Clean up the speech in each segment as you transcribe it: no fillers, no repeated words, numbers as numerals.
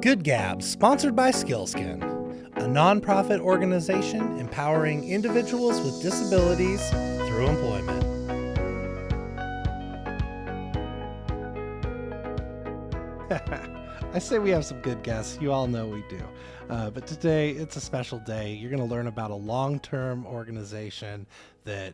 Good Gab, sponsored by Skillskin, a nonprofit organization empowering individuals with disabilities through employment. I say we have some good guests. You all know we do. But today, it's a special day. You're going to learn about a long-term organization that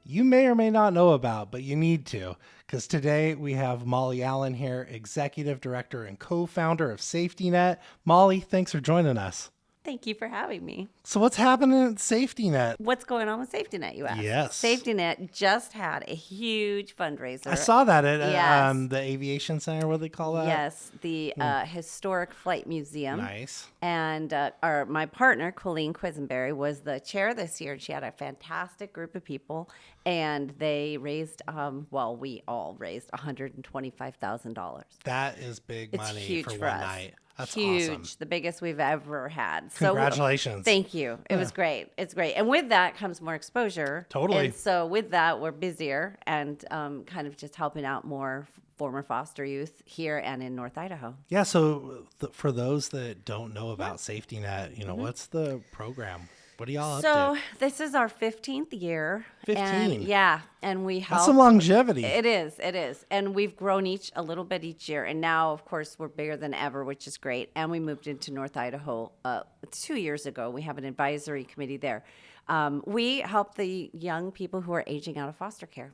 you may or may not know about, but you need to. Because today, we have Molly Allen here, Executive Director and co-founder of Safety Net. Molly, thanks for joining us. Thank you for having me. So what's happening at Safety Net? What's going on with Safety Net, you asked? Yes. Safety Net just had a huge fundraiser. I saw that at Yes. the Aviation Center, what do they call that? Yes, the Historic Flight Museum. Nice. And my partner, Colleen Quisenberry, was the chair this year. She had a fantastic group of people, and they raised, we all raised $125,000. That is big money huge for for one us. night. That's Huge, awesome. the biggest we've ever had. Congratulations. Thank you. It was great. It's great. And with that comes more exposure. Totally. And so with that, we're busier and kind of just helping out more former foster youth here and in North Idaho. Yeah, so for those that don't know about Safety Net, what's the program? What are y'all up So to? this is our 15th year. 15. And we help. That's some longevity. It is. And we've grown a little bit each year. And now, of course, we're bigger than ever, which is great. And we moved into North Idaho 2 years ago. We have an advisory committee there. We help the young people who are aging out of foster care.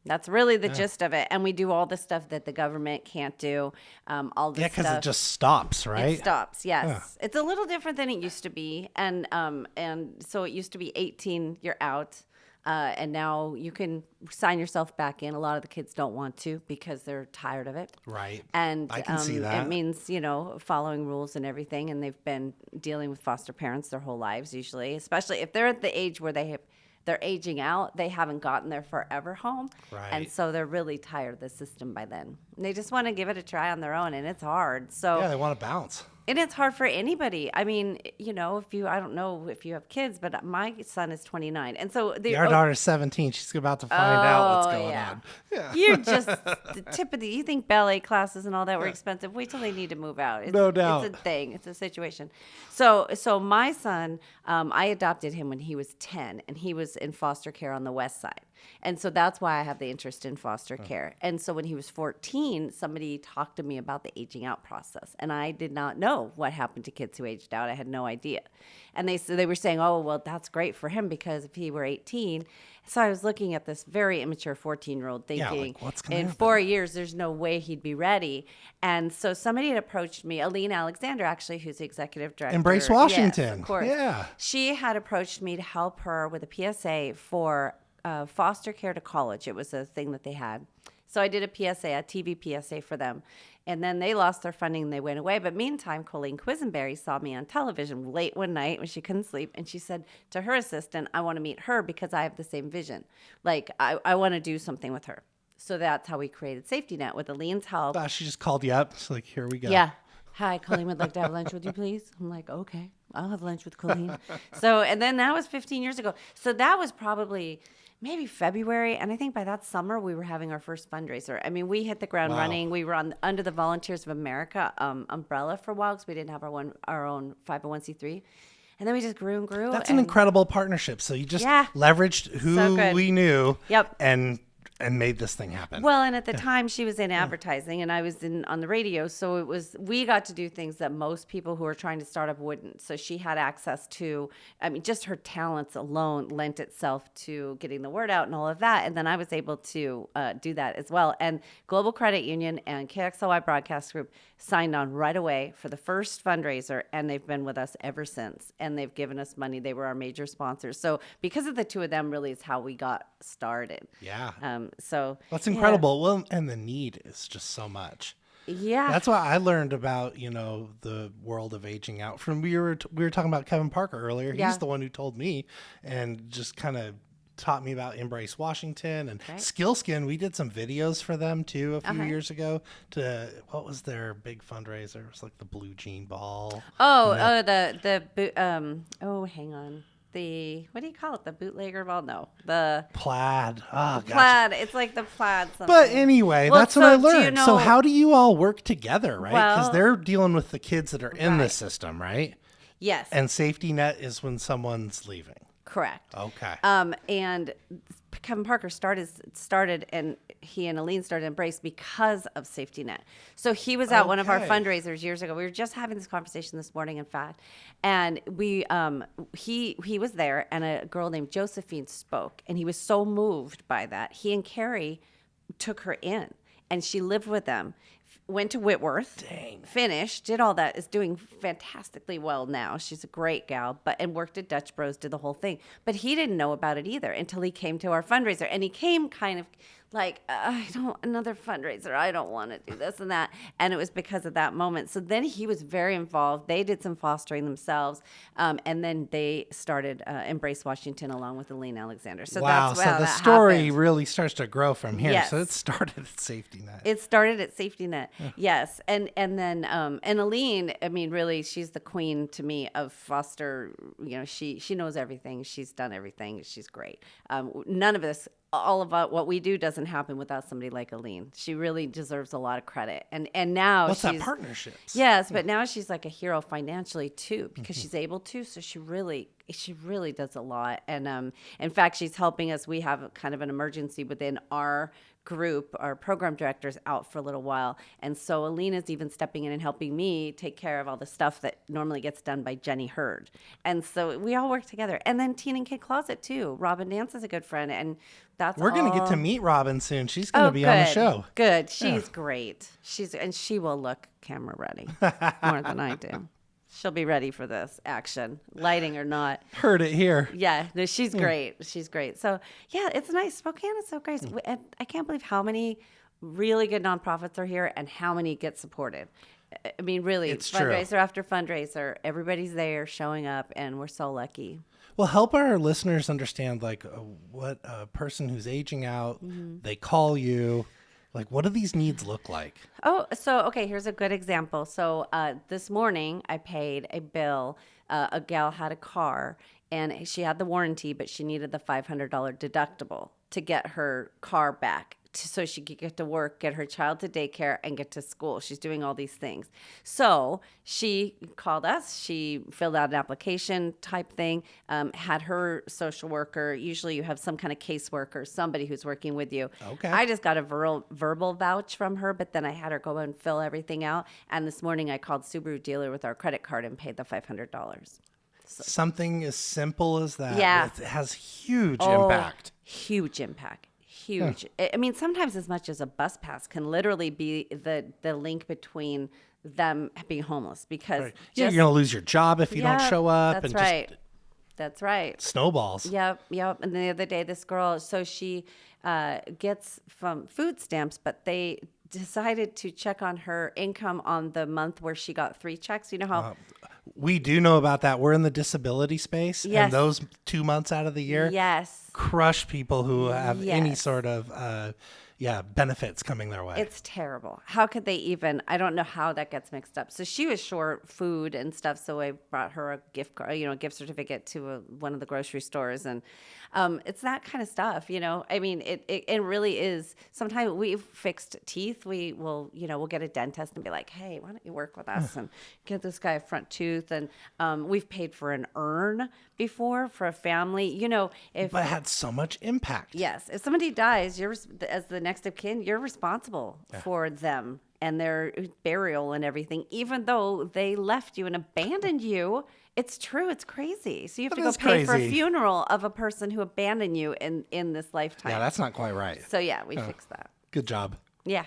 That's really the gist of it. And we do all the stuff that the government can't do. All this stuff. Yeah, because it just stops, right? It stops, yes. Yeah. It's a little different than it used to be. And so it used to be 18, you're out. And now you can sign yourself back in. A lot of the kids don't want to because they're tired of it. Right. And I can see that. It means, following rules and everything. And they've been dealing with foster parents their whole lives usually, especially if they're at the age where they're aging out. They haven't gotten their forever home. Right. And so they're really tired of the system by then. And they just want to give it a try on their own, and it's hard. So Yeah, they want to bounce. And it's hard for anybody. I mean, I don't know if you have kids, but my son is 29. And so Our daughter's 17. She's about to find out what's going on. Yeah. You're just the tip of you think ballet classes and all that were expensive. Wait till they need to move out. No doubt. It's a thing. It's a situation. So my son, I adopted him when he was 10, and he was in foster care on the west side. And so that's why I have the interest in foster care. And so when he was 14, somebody talked to me about the aging out process. And I did not know what happened to kids who aged out. I had no idea. And they were saying, oh, well, that's great for him because if he were 18. So I was looking at this very immature 14-year-old thinking, what's gonna in happen? 4 years, there's no way he'd be ready. And so somebody had approached me, Aline Alexander, actually, who's the executive director. Embrace Washington. Yes, of course. Yeah. She had approached me to help her with a PSA for foster care to college. It was a thing that they had. So I did a PSA, a TV PSA for them. And then they lost their funding and they went away. But meantime, Colleen Quisenberry saw me on television late one night when she couldn't sleep. And she said to her assistant, I want to meet her because I have the same vision. Like, I want to do something with her. So that's how we created Safety Net with Aline's help. She just called you up. It's like, here we go. Yeah. Hi, Colleen would like to have lunch with you, please. I'm like, okay, I'll have lunch with Colleen. And then that was 15 years ago. So that was probably maybe February. And I think by that summer, we were having our first fundraiser. I mean, we hit the ground running. We were under the Volunteers of America umbrella for a while because we didn't have our own 501c3. And then we just grew and grew. That's an incredible partnership. So you just leveraged who we knew and made this thing happen. Well, and at the time she was in advertising and I was on the radio. So we got to do things that most people who are trying to start up wouldn't. So she had access to, just her talents alone lent itself to getting the word out and all of that. And then I was able to do that as well. And Global Credit Union and KXLY Broadcast Group signed on right away for the first fundraiser. And they've been with us ever since. And they've given us money. They were our major sponsors. So because of the two of them really is how we got started. Yeah. So that's incredible. Well, and the need is just so much. Yeah. That's why I learned about, the world of aging out from we were talking about Kevin Parker earlier. He's the one who told me and just kind of taught me about Embrace Washington and Skillskin. We did some videos for them too a few years ago what was their big fundraiser? It was like the Blue Jean Ball. Hang on. what do you call it? The bootlegger ball? No, the Plaid. Oh, gotcha. plaid. It's like the plaid something. But anyway, Well, that's what I so do you learned. So know- how do you all work together, right? Because Well- they're dealing with the kids that are in the Right. system, right? Yes, And safety net is when someone's leaving. correct. Okay. And Kevin Parker started, and he and Aline started Embrace because of Safety Net. So he was at one of our Okay. fundraisers years ago. We were just having this conversation this morning, in fact, and he was there, and a girl named Josephine spoke, and he was so moved by that. He and Carrie took her in, and she lived with them. Went to Whitworth, finished, did all that, is doing fantastically well now. She's a great gal, and worked at Dutch Bros, did the whole thing. But he didn't know about it either until he came to our fundraiser. And he came kind of like, another fundraiser. I don't want to do this and that. And it was because of that moment. So then he was very involved. They did some fostering themselves. And then they started Embrace Washington along with Aline Alexander. So wow. that's So how the that story happened. really starts to grow from here. Yes. So it started at Safety Net. It started at Safety Net, yes, and then and Aline, I mean, really, she's the queen to me of foster. You know, she knows everything. She's done everything. She's great. None of this, all of what we do, doesn't happen without somebody like Aline. She really deserves a lot of credit. And now What's that she's partnerships? yes, but now she's like a hero financially too because she's able to. So she really does a lot. And in fact, she's helping us. We have kind of an emergency within our group. Our program director's out for a little while, and so Alina's even stepping in and helping me take care of all the stuff that normally gets done by Jenny Hurd. And so we all work together. And then Teen and Kid Closet too. Robin Dance is a good friend, and that's We're going to get all- to meet Robin soon. She's going to be on the show. Good. She's great. And she will look camera ready more than I do. She'll be ready for this action, lighting or not. Heard it here. Yeah, no, she's great. She's great. So yeah, it's nice. Spokane is so great. And I can't believe how many really good nonprofits are here and how many get supported. I mean, really, It's true. fundraiser after fundraiser, everybody's there showing up, and we're so lucky. Well, help our listeners understand what a person who's aging out, they call you. Like, what do these needs look like? Oh, so, okay, here's a good example. So this morning I paid a bill. A gal had a car, and she had the warranty, but she needed the $500 deductible to get her car back so she could get to work, get her child to daycare, and get to school. She's doing all these things. So she called us. She filled out an application type thing, had her social worker. Usually you have some kind of caseworker, somebody who's working with you. Okay. I just got a verbal vouch from her, but then I had her go and fill everything out. And this morning I called Subaru dealer with our credit card and paid the $500. Something as simple as that. Yeah. It has huge impact. Huge impact. Huge. I mean, sometimes as much as a bus pass can literally be the link between them being homeless because Yeah, you're going to lose your job if you don't show up. That's and right. just That's right. snowballs. Yep. And the other day, this girl, so she gets from food stamps, but they decided to check on her income on the month where she got 3 checks. You know how We do know about that. We're in the disability space. Yes. And those 2 months out of the year yes. crush people who have any Yes. sort of benefits coming their way. It's terrible. How could they even? I don't know how that gets mixed up. So she was short food and stuff. So I brought her a gift card, a gift certificate to one of the grocery stores, and it's that kind of stuff. I mean, it really is. Sometimes we've fixed teeth. We'll get a dentist and be like, hey, why don't you work with us and get this guy a front tooth? And we've paid for an urn before for a family. If but it had so much impact. yes, if somebody dies, you're as the next of kin, you're responsible for them and their burial and everything, even though they left you and abandoned you. It's true. It's crazy. So you have That to is go pay for a crazy. funeral of a person who abandoned you in this lifetime. Yeah, that's not quite right. So yeah, we fixed that. Good job. Yeah.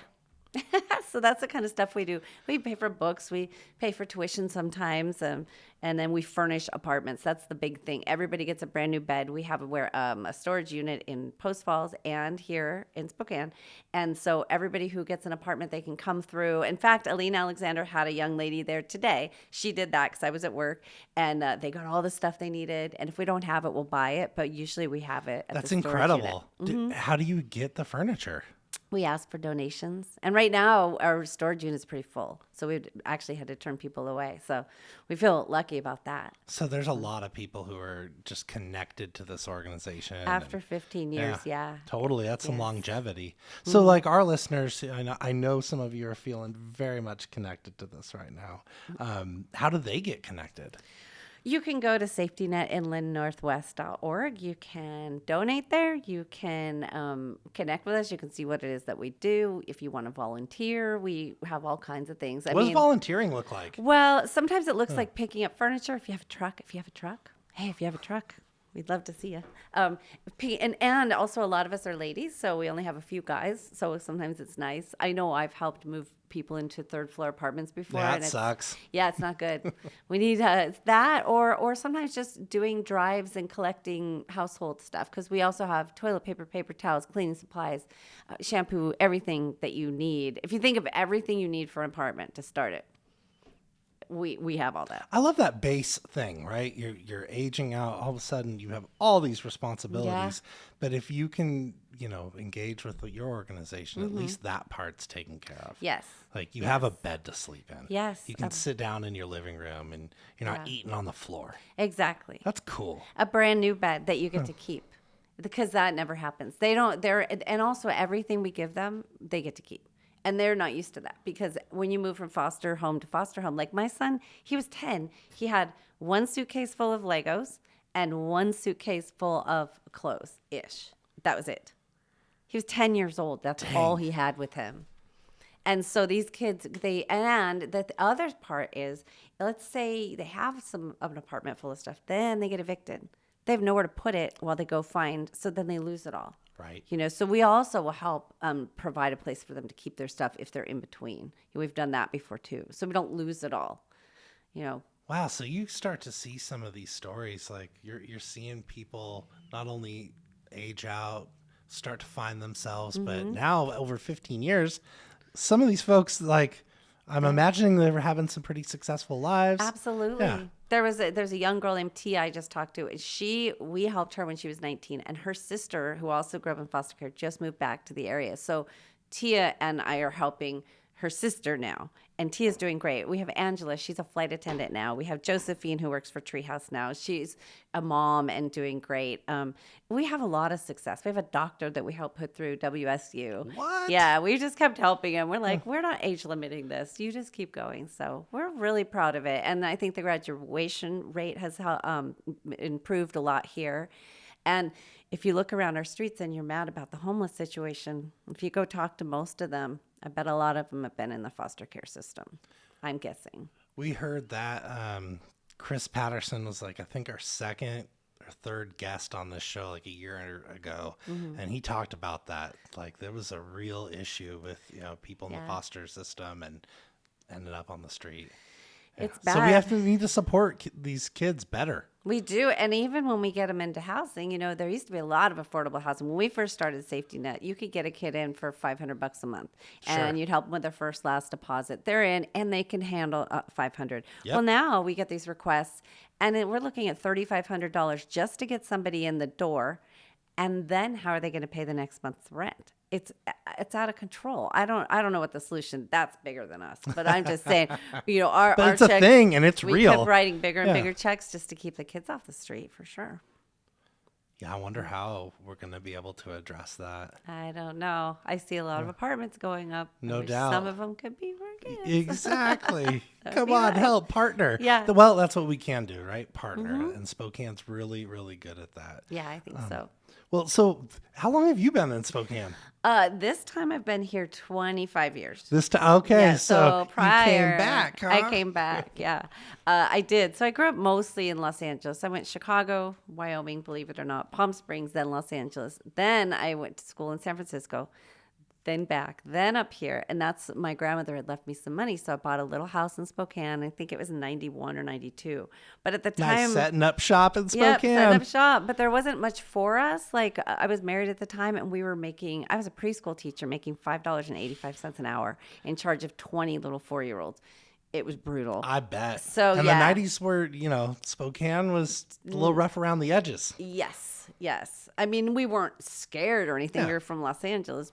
So that's the kind of stuff we do. We pay for books. We pay for tuition sometimes. And then we furnish apartments. That's the big thing. Everybody gets a brand new bed. We have a storage unit in Post Falls and here in Spokane. And so everybody who gets an apartment, they can come through. In fact, Aline Alexander had a young lady there today. She did that because I was at work. And they got all the stuff they needed. And if we don't have it, we'll buy it. But usually we have it at That's the storage unit. incredible. How do you get the furniture? We ask for donations. And right now, our storage unit is pretty full. So we actually had to turn people away. So we feel lucky about that. So there's a lot of people who are just connected to this organization. After 15 years, yeah. Totally. That's some Yes. longevity. So like our listeners, I know some of you are feeling very much connected to this right now. How do they get connected? You can go to safetynetinlandnorthwest.org. You can donate there. You can connect with us. You can see what it is that we do. If you want to volunteer, we have all kinds of things. What does volunteering look like? Well, sometimes it looks like picking up furniture. If you have a truck, hey, if you have a truck, we'd love to see you. And also a lot of us are ladies, so we only have a few guys. So sometimes it's nice. I know I've helped move people into third floor apartments before. That sucks. Yeah, it's not good. We need that or sometimes just doing drives and collecting household stuff, because we also have toilet paper, paper towels, cleaning supplies, shampoo, everything that you need. If you think of everything you need for an apartment to start it, we have all that. I love that base thing, right? You're aging out. All of a sudden, you have all these responsibilities. Yeah. But if you can, engage with your organization, at least that part's taken care of. Yes. Like you have a bed to sleep in. Yes. You can sit down in your living room and you're not eating on the floor. Exactly. That's cool. A brand new bed that you get to keep, because that never happens. And also everything we give them, they get to keep. And they're not used to that, because when you move from foster home to foster home, like my son, he was 10. He had one suitcase full of Legos and one suitcase full of clothes-ish. That was it. He was 10 years old. That's all he had with him. And so these kids, and the other part is, let's say they have an apartment full of stuff, then they get evicted. They have nowhere to put it while they go find, so then they lose it all. Right. So we also will help provide a place for them to keep their stuff if they're in between. We've done that before too, so we don't lose it all. Wow. So you start to see some of these stories, like you're seeing people not only age out, start to find themselves, but now over 15 years, some of these folks, like I'm imagining they were having some pretty successful lives. Absolutely. Yeah. There's a young girl named Tia I just talked to. We helped her when she was 19, and her sister, who also grew up in foster care, just moved back to the area. So Tia and I are helping her sister now, and Tia's doing great. We have Angela. She's a flight attendant now. We have Josephine, who works for Treehouse now. She's a mom and doing great. We have a lot of success. We have a doctor that we help put through WSU. What? Yeah, we just kept helping him. We're like, we're not age limiting this. You just keep going. So we're really proud of it. And I think the graduation rate has improved a lot here. And if you look around our streets and you're mad about the homeless situation, if you go talk to most of them, I bet a lot of them have been in the foster care system, I'm guessing. We heard that Chris Patterson was I think our second or third guest on this show a year ago. And he talked about that. There was a real issue with, people in the foster system and ended up on the street. Yeah. It's bad. So we need to support these kids better. We do. And even when we get them into housing, there used to be a lot of affordable housing. When we first started Safety Net, you could get a kid in for $500 a month. And you'd help them with their first last deposit. They're in and they can handle $500. Yep. Well, now we get these requests and we're looking at $3,500 just to get somebody in the door. And then how are they going to pay the next month's rent? It's out of control. I don't know what the solution. That's bigger than us. But I'm just saying, our it's check, a thing and it's we real. kept writing bigger and bigger checks just to keep the kids off the street, for sure. Yeah, I wonder how we're going to be able to address that. I don't know. I see a lot of apartments going up. No doubt. Some of them could be for kids. Exactly. Come be on, nice. help, partner. Yeah. Well, that's what we can do, right? Partner. And Spokane's really, really good at that. Yeah, I think so. Well, so how long have you been in Spokane? This time I've been here 25 years. Okay, Yeah, so prior, you came back, huh? I came back, yeah. I did. So I grew up mostly in Los Angeles. I went Chicago, Wyoming, believe it or not, Palm Springs, then Los Angeles. Then I went to school in San Francisco, then back, then up here. And that's, my grandmother had left me some money, so I bought a little house in Spokane. I think it was in 91 or 92. But at the time... Nice setting up shop in Spokane. Yep, setting up shop. But there wasn't much for us. I was married at the time, and we were I was a preschool teacher making $5.85 an hour in charge of 20 little 4-year-olds. It was brutal. I bet. So, and yeah. the 90s were, Spokane was a little rough around the edges. Yes. I mean, we weren't scared or anything. Yeah. We were from Los Angeles.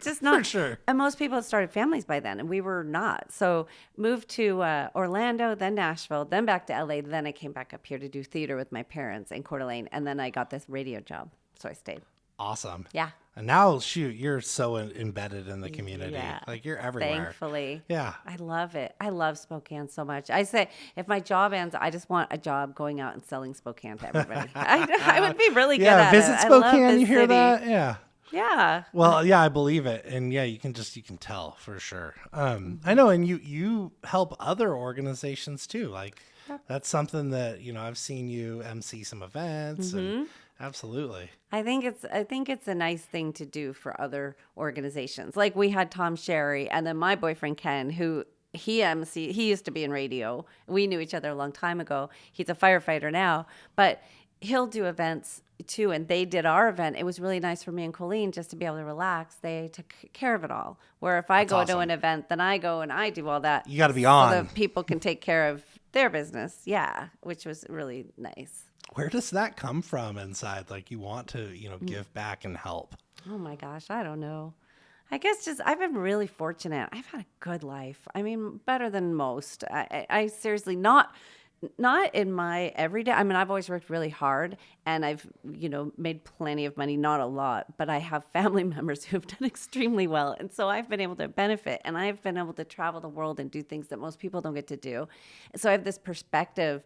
Just not. For sure. And most people had started families by then, and we were not. So moved to Orlando, then Nashville, then back to LA. Then I came back up here to do theater with my parents in Coeur d'Alene, and then I got this radio job. So I stayed. Awesome. Yeah. And now, shoot, you're so embedded in the community. Yeah. Like, you're everywhere. Thankfully. Yeah. I love it. I love Spokane so much. I say, if my job ends, I just want a job going out and selling Spokane to everybody. I would be really good at visit it. Spokane. I love this You hear city. that? Yeah. Yeah. Well, yeah, I believe it. And yeah, you can tell for sure. I know. And you help other organizations too. Like, that's something that, I've seen you MC some events and absolutely. I think it's a nice thing to do for other organizations. Like we had Tom Sherry, and then my boyfriend Ken, who he used to be in radio. We knew each other a long time ago. He's a firefighter now, but he'll do events too. And they did our event. It was really nice for me and Colleen just to be able to relax. They took care of it all. Where if I go to an event, then I go and I do all that. You got to be on. So that people can take care of their business. Yeah, which was really nice. Where does that come from inside? Like, you want to, give back and help. Oh my gosh, I don't know. I guess I've been really fortunate. I've had a good life. I mean, better than most. I seriously, not in my everyday. I mean, I've always worked really hard and I've, made plenty of money, not a lot, but I have family members who have done extremely well. And so I've been able to benefit and I've been able to travel the world and do things that most people don't get to do. So I have this perspective.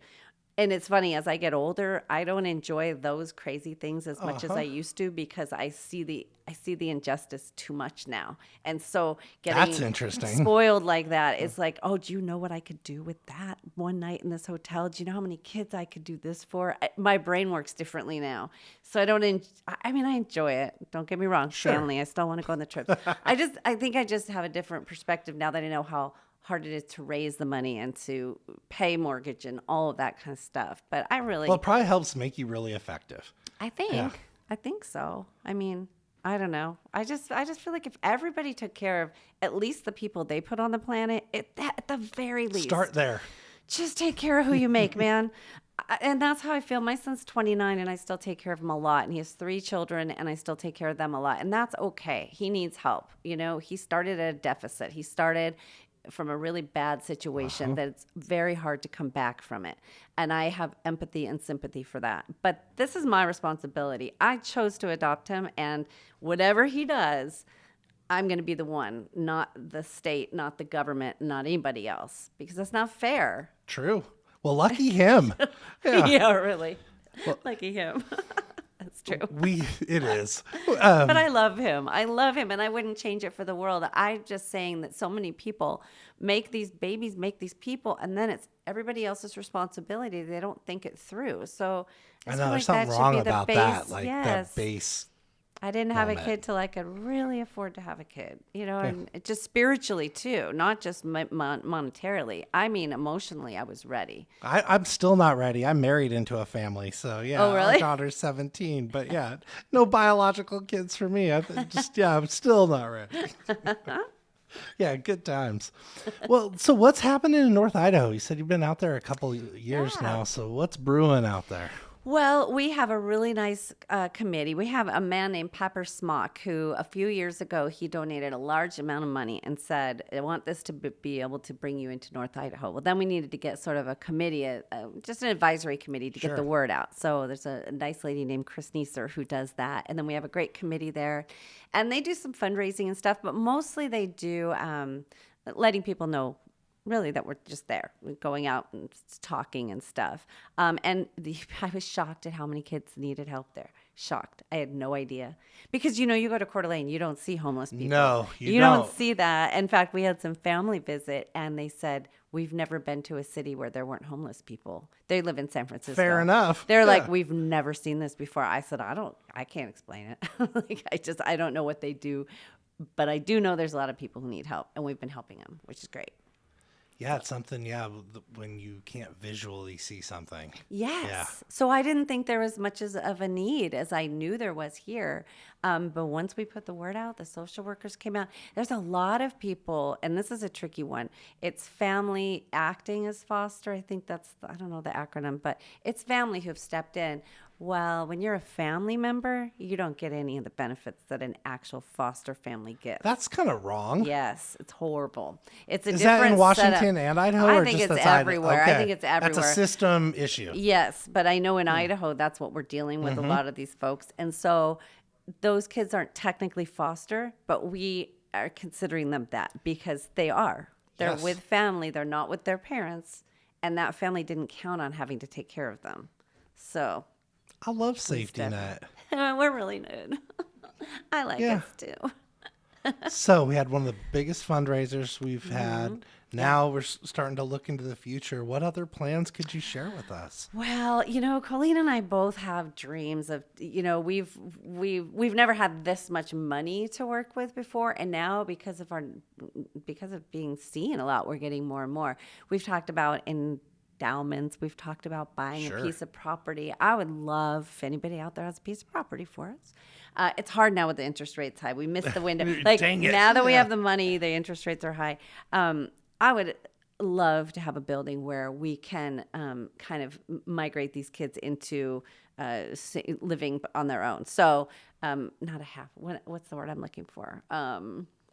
And it's funny, as I get older, I don't enjoy those crazy things as much as I used to because I see the injustice too much now. And so That's interesting. spoiled like that, it's like, oh, do you know what I could do with that one night in this hotel? Do you know how many kids I could do this for? My brain works differently now. So I enjoy it. Don't get me wrong. Sure. Family, I still want to go on the trips. I think I just have a different perspective now that I know how hard it is to raise the money and to pay mortgage and all of that kind of stuff. But Well, it probably helps make you really effective. I think so. I mean, I don't know. I just feel like if everybody took care of at least the people they put on the planet, at the very least. Start there. Just take care of who you make, man. And that's how I feel. My son's 29 and I still take care of him a lot. And he has 3 children and I still take care of them a lot. And that's okay. He needs help. He started at a deficit. He started from a really bad situation that it's very hard to come back from it. And I have empathy and sympathy for that. But this is my responsibility. I chose to adopt him, and whatever he does, I'm going to be the one, not the state, not the government, not anybody else, because that's not fair. True. Well, lucky him. Yeah, really. Lucky him. That's true. It is. But I love him. And I wouldn't change it for the world. I'm just saying that so many people make these babies, make these people, and then it's everybody else's responsibility. They don't think it through. So I know there's something wrong about that. Like that base. I didn't have a kid till I could really afford to have a kid, and it just spiritually too, not just monetarily. I mean, emotionally, I was ready. I'm still not ready. I'm married into a family, so yeah. Oh, really? Our daughter's 17, but yeah, no biological kids for me. I'm still not ready. Yeah, good times. Well, so what's happening in North Idaho? You said you've been out there a couple years now, so what's brewing out there? Well, we have a really nice committee. We have a man named Pepper Smock who a few years ago, he donated a large amount of money and said, I want this to be able to bring you into North Idaho. Well, then we needed to get sort of a committee, just an advisory committee to get the word out. So there's a nice lady named Chris Neeser who does that. And then we have a great committee there. And they do some fundraising and stuff, but mostly they do letting people know really that we're just there, going out and talking and stuff. I was shocked at how many kids needed help there. Shocked. I had no idea. Because, you go to Coeur d'Alene, you don't see homeless people. No, you don't see that. In fact, we had some family visit, and they said, we've never been to a city where there weren't homeless people. They live in San Francisco. Fair enough. They're like, we've never seen this before. I said, I can't explain it. I don't know what they do. But I do know there's a lot of people who need help, and we've been helping them, which is great. Yeah, it's something, when you can't visually see something. Yes. Yeah. So I didn't think there was much of a need as I knew there was here. But once we put the word out, the social workers came out. There's a lot of people, and this is a tricky one. It's family acting as foster. I think I don't know the acronym, but it's family who've stepped in. Well, when you're a family member, you don't get any of the benefits that an actual foster family gets. That's kind of wrong. Yes, it's horrible. It's a Is different that in Washington setup. and Idaho? I or think just it's that's everywhere. Okay. I think it's everywhere. That's a system issue. Yes, but I know in Idaho, that's what we're dealing with a lot of these folks. And so those kids aren't technically foster, but we are considering them that because they are. They're Yes. with family. They're not with their parents. And that family didn't count on having to take care of them. So I love safety net. we're really good. I like Yeah. us too. So we had one of the biggest fundraisers we've Mm-hmm. had. Now we're starting to look into the future. What other plans could you share with us? Well, Colleen and I both have dreams of, we've never had this much money to work with before, and now because of being seen a lot, we're getting more and more. We've talked about endowments. We've talked about buying a piece of property. I would love if anybody out there has a piece of property for us. It's hard now with the interest rates high. We missed the window. Dang it. Now that we have the money, the interest rates are high. I would love to have a building where we can kind of migrate these kids into living on their own. So not a half. What's the word I'm looking for?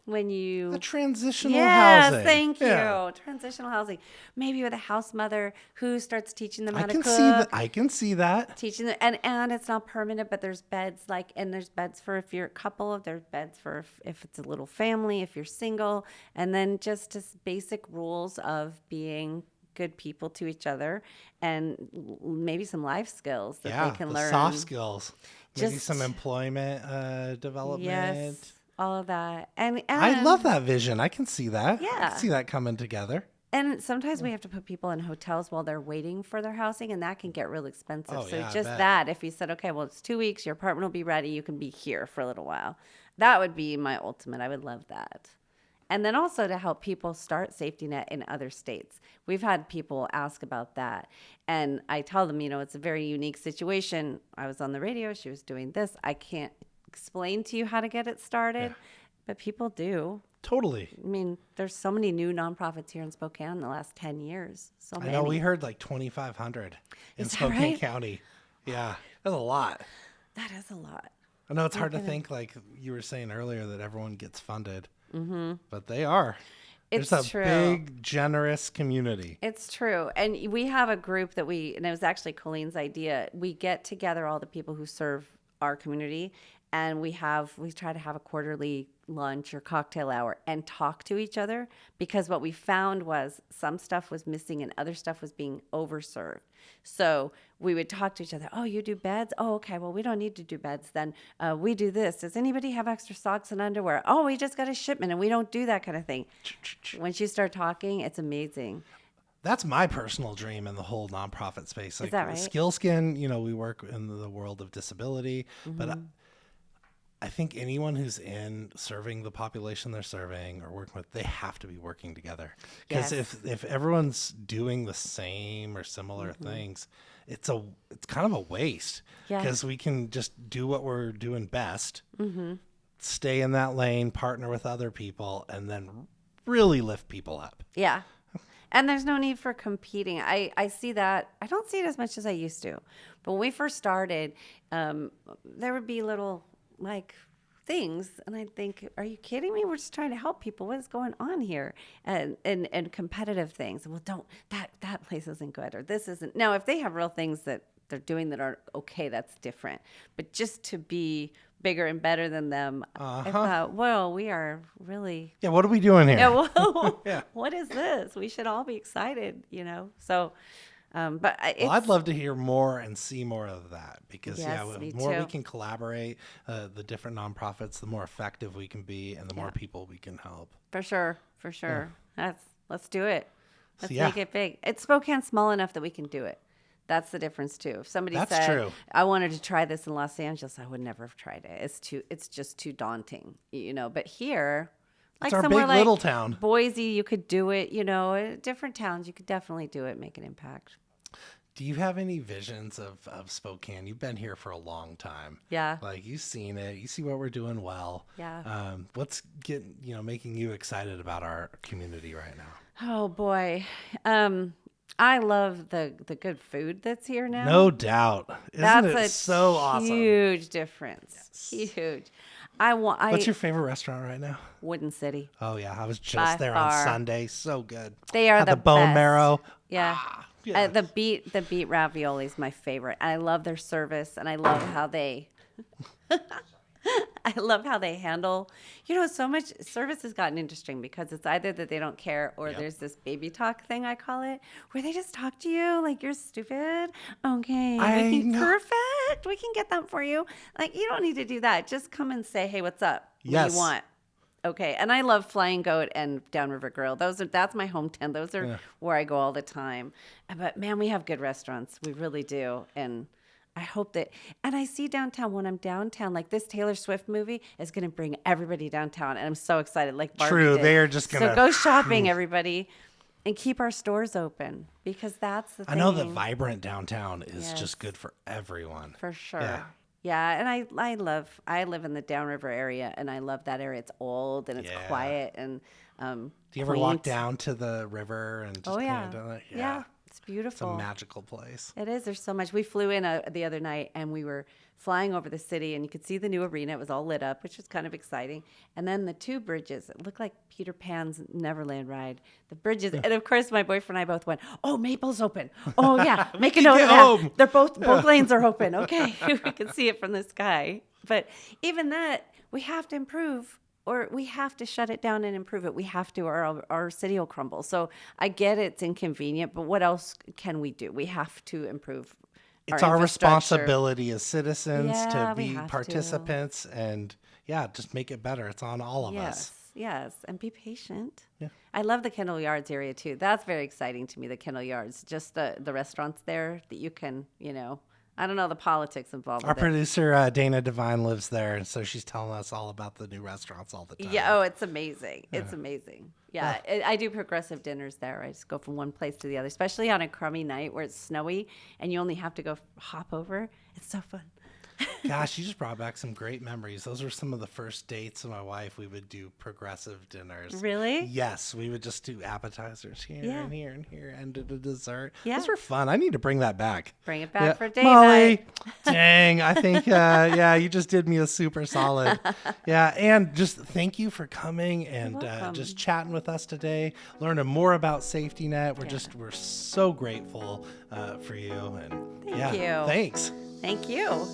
When you The transitional yes, housing. thank you. Yeah. Transitional housing. Maybe with a house mother who starts teaching them how I to can cook. see that. I can see that. Teaching them, and it's not permanent, but there's beds and there's beds for if you're a couple, there's beds for if it's a little family, if you're single, and then just basic rules of being good people to each other and maybe some life skills that they can learn. Soft skills. Maybe Just- some employment development. Yes, all of that. And I love that vision. I can see that. I Yeah. can see that coming together. And sometimes we have to put people in hotels while they're waiting for their housing, and that can get real expensive. Oh, so yeah, I just bet. that, if you said, okay, well, it's 2 weeks, your apartment will be ready, you can be here for a little while. That would be my ultimate. I would love that. And then also to help people start safety net in other states. We've had people ask about that. And I tell them, it's a very unique situation. I was on the radio, she was doing this. I can't explain to you how to get it started, but people do. Totally. I mean, there's so many new nonprofits here in Spokane in the last 10 years. So I many. know we heard like 2,500 in Is that Spokane right? County. Yeah, that's a lot. That is a lot. I know it's hard to think, like you were saying earlier, that everyone gets funded, but they are. It's There's a true. big, generous community. It's true. And we have a group that and it was actually Colleen's idea. We get together all the people who serve our community, and we try to have a quarterly lunch or cocktail hour and talk to each other, because what we found was some stuff was missing and other stuff was being overserved. So we would talk to each other. Oh, you do beds? Oh, okay. Well, we don't need to do beds then. We do this. Does anybody have extra socks and underwear? Oh, we just got a shipment and we don't do that kind of thing. Once you start talking, it's amazing. That's my personal dream in the whole nonprofit space. Like that right? Skillskin, we work in the world of disability, but I think anyone who's in serving the population they're serving or working with, they have to be working together. Because Yes. if everyone's doing the same or similar things, it's kind of a waste. Yeah. Because we can just do what we're doing best, stay in that lane, partner with other people, and then really lift people up. Yeah. And there's no need for competing. I see that. I don't see it as much as I used to. But when we first started, there would be little things, and I'd think, are you kidding me? We're just trying to help people. What is going on here? And competitive things. Well, that place isn't good, or this isn't. Now, if they have real things that they're doing that aren't okay, that's different. But just to be bigger and better than them, I thought, well, we are really. Yeah, what are we doing here? Yeah, well, Yeah. What is this? We should all be excited, So, but Well, I'd love to hear more and see more of that, because Yes, the me more we too. can collaborate, the different nonprofits, the more effective we can be, and the more people we can help. for sure. Let's do it. Let's yeah. make it big. It's Spokane small enough that we can do it. That's the difference too. If somebody That's said, true. I wanted to try this in Los Angeles, I would never have tried it. It's just too daunting, But here, like It's our somewhere big like little town. Boise, you could do it. Different towns, you could definitely do it, make an impact. Do you have any visions of Spokane? You've been here for a long time. Yeah. Like, you've seen it. You see what we're doing well. Yeah. What's making you excited about our community right now? Oh boy. I love the good food that's here now. No doubt. Isn't That's it a so awesome? huge difference. Huge. What's your favorite restaurant right now? Wooden City. Oh yeah, I was By just there on far. Sunday. So good. They are Had the bone best. marrow. Yeah. Yeah. The beet ravioli is my favorite. I love their service, and I love how they handle. So much service has gotten interesting because it's either that they don't care or there's this baby talk thing, I call it, where they just talk to you like you're stupid. Okay, I know. perfect. We can get that for you. Like, you don't need to do that. Just come and say, hey, what's up? What do Yes. you want? Okay, and I love Flying Goat and Downriver Grill. That's my hometown. Those are where I go all the time. But man, we have good restaurants. We really do. And I hope that, and I see downtown when I'm downtown, like this Taylor Swift movie is going to bring everybody downtown, and I'm so excited. Like Barbie True, did. they are just gonna. So go shopping, everybody, and keep our stores open because that's the thing. I know that vibrant downtown is just good for everyone. For sure. Yeah. Yeah, and I live in the Downriver area, and I love that area. It's old and it's quiet and Do you ever walk down to the river and just kind of yeah, it's beautiful. It's a magical place. It is. There's so much. We flew in the other night, and we were flying over the city, and you could see the new arena. It was all lit up, which was kind of exciting. And then the two bridges, it looked like Peter Pan's Neverland ride. The bridges, and of course, my boyfriend and I both went, "Oh, Maple's open. Oh yeah, make a note of that. home. They're both lanes are open. Okay, we can see it from the sky." But even that, we have to improve. Or we have to shut it down and improve it. We have to, or our city will crumble. So I get it's inconvenient, but what else can we do? We have to improve. It's our infrastructure. responsibility as citizens to Yeah, we be have to. participants and just make it better. It's on all of us. Yes, and be patient. Yeah. I love the Kendall Yards area too. That's very exciting to me, the Kendall Yards. Just the restaurants there that you can, I don't know the politics involved Our with it. producer, Dana Devine, lives there, and so she's telling us all about the new restaurants all the time. Yeah, it's amazing. It's amazing. Yeah, I do progressive dinners there. I just go from one place to the other, especially on a crummy night where it's snowy and you only have to go hop over. It's so fun. Gosh, you just brought back some great memories. Those were some of the first dates with my wife. We would do progressive dinners. Really? Yes, we would just do appetizers here and here and here and the dessert. Yeah. Those were fun. I need to bring that back. Bring it back for date Molly, night. dang, I think, you just did me a super solid. Yeah, and just thank you for coming and just chatting with us today, learning more about Safety Net. We're so grateful for you. And Thank you. Thanks. Thank you.